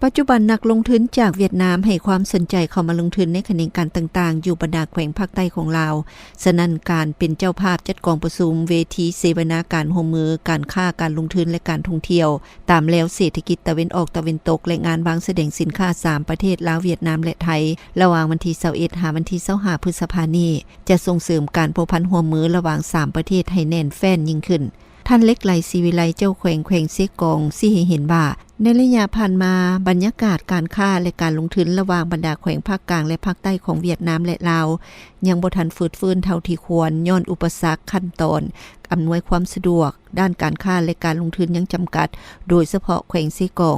ปัจจุบันนักลงทุนจากเวียดนามให้ความสนใจเข้ามาลงทุนในแขนงการต่างๆอยู่บรรดาแขวงภาคใต้ของลาวฉะนั้นการเป็นเจ้าภาพจัดกองประชุมเวทีเสวนาการร่วมมือการค้าการลงทุนและการท่องเที่ยวตามแล้วเศรษฐกิจตะวันออกตะวันตกและงานวางแสดงสินค้า3ประเทศลาวเวียดนามและไทยระหว่างวันที่21หาวันที่25พฤษภาคมนี้จะส่งเสริมการพัวพันร่วมมือระหว่าง3ประเทศให้แน่นแฟ้นยิ่งขึ้นท่านเล็กไหลศิวิไลเจ้าแขวงเสกองสิให้เห็นว่าในระยะผ่านมาบรรยากาศการค้าและการลงทุนระหว่างบรรดาแขวงภาคกลางและภาคใต้ของเวียดนามและลาวยังบ่ทันฝืดฟื้นเท่าที่ควรย้อนอุปสรรคขั้นตอนอำนวยความสะดวกด้านการค้าและการลงทุนยังจำกัดโดยเฉพาะแขวงเสกอง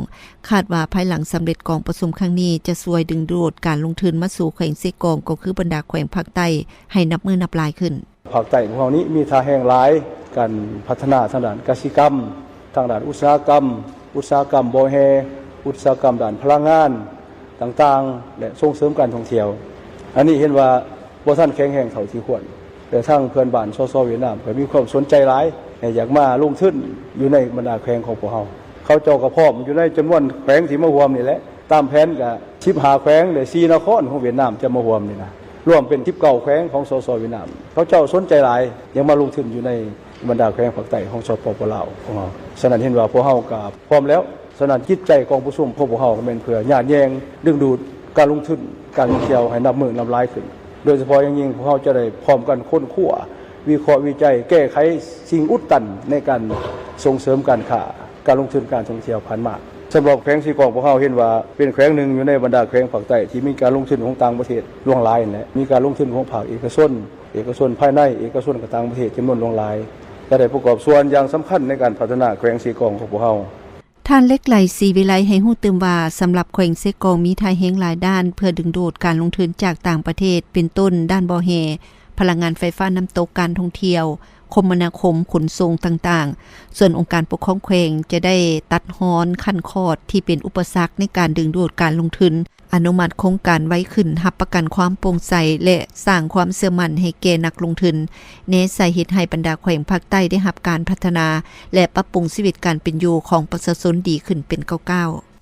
คาดว่าภายหลังสำเร็จกองประชุมครั้งนี้จะช่วยดึงดูดการลงทุนมาสู่แขวงเสกองก็คือบรรดาแขวงภาคใต้ให้นับมือนับหลายขึ้นภาคใต้ของเรานี้มีท่าแห่งหลายการพัฒนาทางด้านกสิกรรมทางด้านอุตสาหกรรมบ่อแฮอุตสาหกรรมด้านพลังงานต่างๆและส่งเสริมการท่องเที่ยวอันนี้เห็นว่าบ่ทันแข็งแรงเท่าที่ควรแต่ทางเพื่อนบ้านสสเวียดนามก็มีความสนใจหลายอยากมาลงทุนอยู่ในบรรดาแขวงของพวกเราเขาเจ้าก็พร้อมอยู่ในจำนวนแขวงที่มาร่วมนี่แหละตามแผนก็15แขวงและ4นครของเวียดนามจะมาร่วมนี่นะรวมเป็น19แขวงของสสเวียดนามเขาเจ้าสนใจหลายยังมาลงทุนอยู่ในบรรดาแขวงภาคใต้ของสปป.ลาวของเราฉะนั้นเห็นว่าพวกเฮาก็พร้อมแล้วฉะนั้นจิตใจกองประชุมพวกเฮาก็แม่นเพื่อญาติแยงดึงดูดการลงทุนการท่องเที่ยวให้นับมือนับหลายขึ้นโดยเฉพาะอย่างยิ่งพวกเฮาจะได้พร้อมกันค้นคว้าวิเคราะห์วิจัยแก้ไขสิ่งอุดตันในการส่งเสริมการค้าการลงทุนการท่องเที่ยวผ่านมาสำหรับแขวงสีกองพวกเฮาเห็นว่าเป็นแขวงหนึ่งอยู่ในบรรดาแขวงภาคใต้ที่มีการลงทุนของต่างประเทศล่วงหลายนั่นแหละมีการลงทุนของภาคเอกชนภายในเอกชนกับต่างประเทศจำนวนล่วงหลายจะได้ประกอบส่วนอย่างสำคัญในการพัฒนาแขวงสีกองของพวกเฮาท่านเล็กไหลศิวิไลให้ฮู้ตื่มว่าสำหรับแขวงเสกองมีท่าแฮงหลายด้านเพื่อดึงดูดการลงทุนจากต่างประเทศเป็นต้นด้านบ่อแฮพลังงานไฟฟ้าน้ำตกการท่องเที่ยวคมนาคมขนส่งต่างๆส่วนองค์การปกครองแขวงจะได้ตัดฮอนขั้นคอดที่เป็นอุปสรรคในการดึงดูดการลงทุนอนุมัติโครงการไว้ขึ้นรับประกันความโปร่งใสและสร้างความเชื่อมั่นให้แก่นักลงทุนเน้นใส่เฮ็ดให้บรรดาแขวงภาคใต้ได้รับการพัฒนาและปรับปรุงชีวิตการเป็นอยู่ของประชาชนดีขึ้นเป็นก้าวๆ